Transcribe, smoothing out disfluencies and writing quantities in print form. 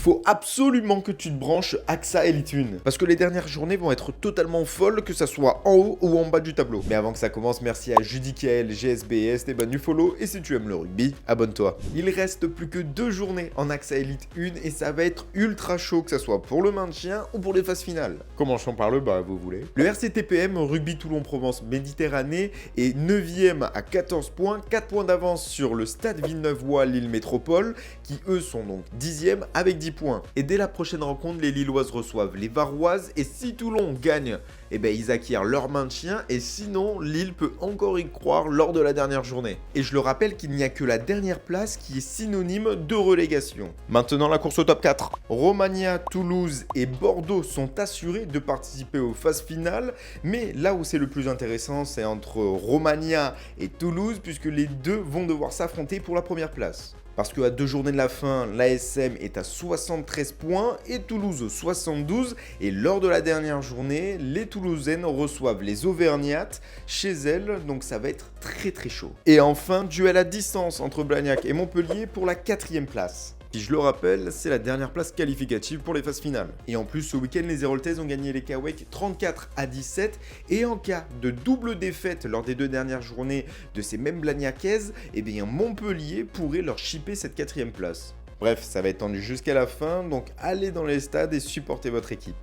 faut absolument que tu te branches AXA Elite 1, parce que les dernières journées vont être totalement folles, que ça soit en haut ou en bas du tableau. Mais avant que ça commence, merci à Judicael, GSB et Esteban du follow, et si tu aimes le rugby, abonne-toi. Il reste plus que 2 journées en AXA Elite 1 et ça va être ultra chaud, que ça soit pour le maintien ou pour les phases finales. Commençons par le bas, vous voulez. Le RCTPM, Rugby Toulon-Provence Méditerranée, est 9ème à 14 points, 4 points d'avance sur le Stade Villeneuve-Ouai Lille Métropole, qui eux sont donc 10ème avec 10 points. Et dès la prochaine rencontre, les Lilloises reçoivent les Varoises, et si Toulon gagne, eh ben ils acquièrent leur maintien, et sinon Lille peut encore y croire lors de la dernière journée. Et je le rappelle qu'il n'y a que la dernière place qui est synonyme de relégation. Maintenant la course au top 4. Romagna, Toulouse et Bordeaux sont assurés de participer aux phases finales, mais là où c'est le plus intéressant, c'est entre Romagna et Toulouse, puisque les deux vont devoir s'affronter pour la première place. Parce qu'à 2 journées de la fin, l'ASM est à 73 points et Toulouse 72. Et lors de la dernière journée, les Toulousaines reçoivent les Auvergnates chez elles. Donc ça va être très chaud. Et enfin, duel à distance entre Blagnac et Montpellier pour la 4ème place. Qui, je le rappelle, c'est la dernière place qualificative pour les phases finales. Et en plus, ce week-end, les Héroltaises ont gagné les Kawek 34-17. Et en cas de double défaite lors des 2 dernières journées de ces mêmes Blagnacaises, eh bien Montpellier pourrait leur chipper cette 4ème place. Bref, ça va être tendu jusqu'à la fin, donc allez dans les stades et supportez votre équipe.